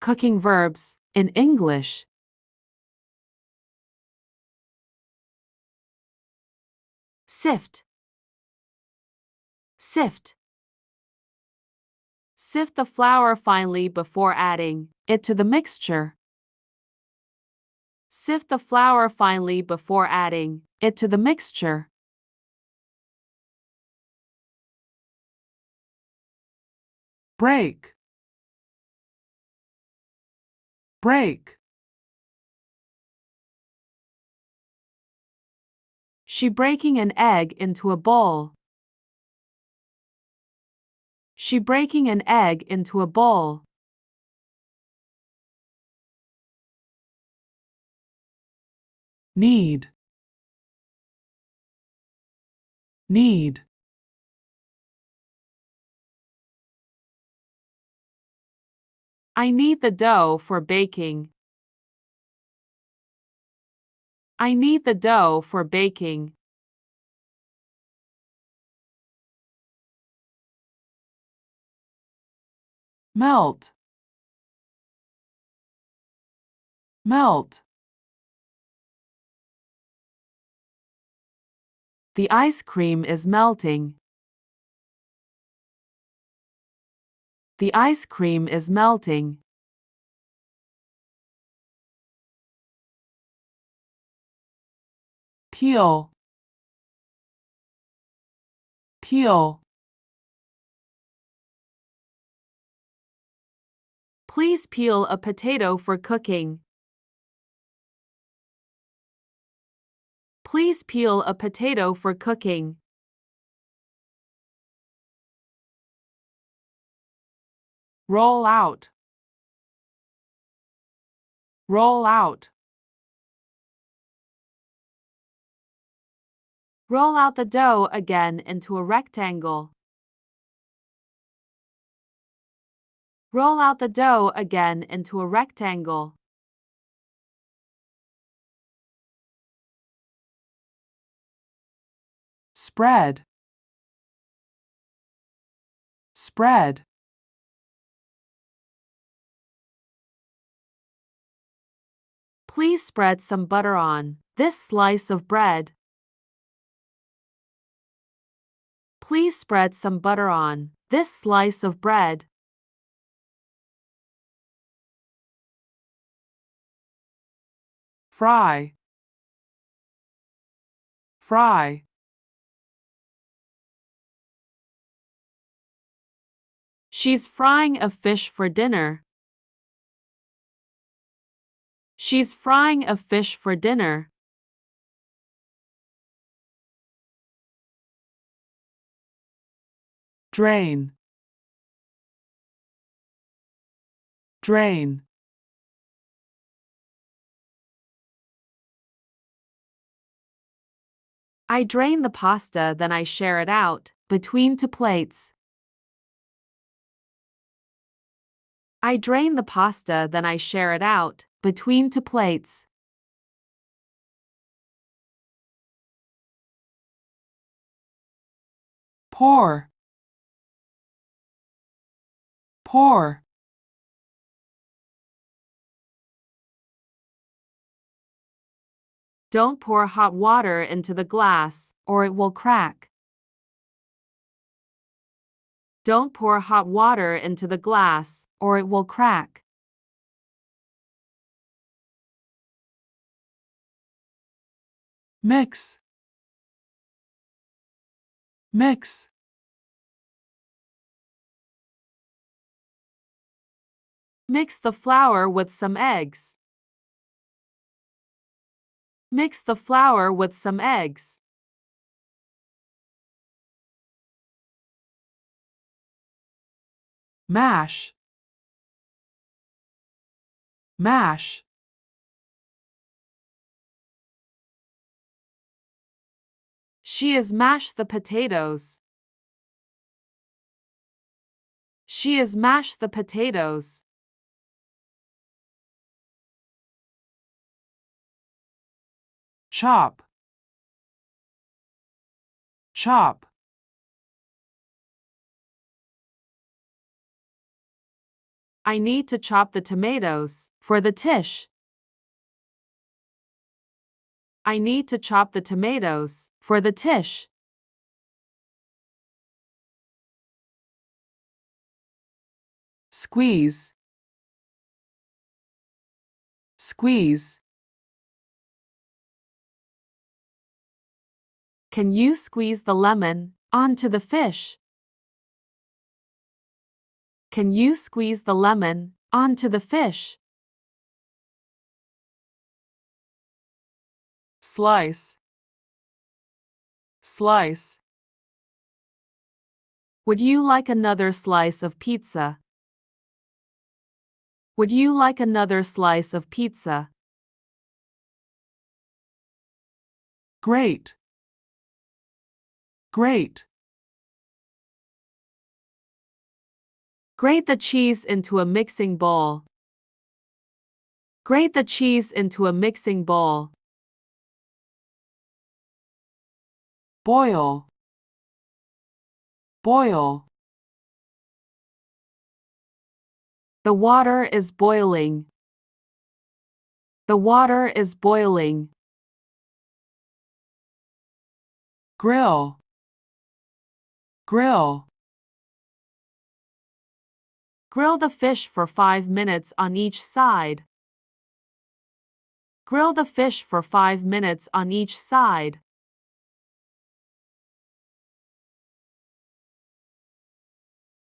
Cooking verbs in English. Sift. Sift. Sift the flour finely before adding it to the mixture. Sift the flour finely before adding it to the mixture. Break. Break. She breaking an egg into a bowl. She breaking an egg into a bowl. Need. Need. I need the dough for baking. I need the dough for baking. Melt. Melt. The ice cream is melting. The ice cream is melting. Peel. Peel. Please peel a potato for cooking. Please peel a potato for cooking. Roll out. Roll out. Roll out the dough again into a rectangle. Roll out the dough again into a rectangle. Spread. Spread. Please spread some butter on this slice of bread. Please spread some butter on this slice of bread. Fry. Fry. She's frying a fish for dinner. She's frying a fish for dinner. Drain. Drain. I drain the pasta, then I share it out between two plates. I drain the pasta, then I share it out between two plates. Pour. Pour. Don't pour hot water into the glass, or it will crack. Don't pour hot water into the glass, or it will crack. Mix. Mix. Mix the flour with some eggs. Mix the flour with some eggs. Mash. Mash. She is mashed the potatoes. She is mashed the potatoes. Chop. Chop. I need to chop the tomatoes for the dish. I need to chop the tomatoes for the dish. Squeeze. Squeeze. Can you squeeze the lemon onto the fish? Can you squeeze the lemon onto the fish? Slice. Slice. Would you like another slice of pizza? Would you like another slice of pizza? Great. Great. Grate the cheese into a mixing bowl. Grate the cheese into a mixing bowl. Boil. Boil. The water is boiling. The water is boiling. Grill. Grill. Grill the fish for 5 minutes on each side. Grill the fish for 5 minutes on each side.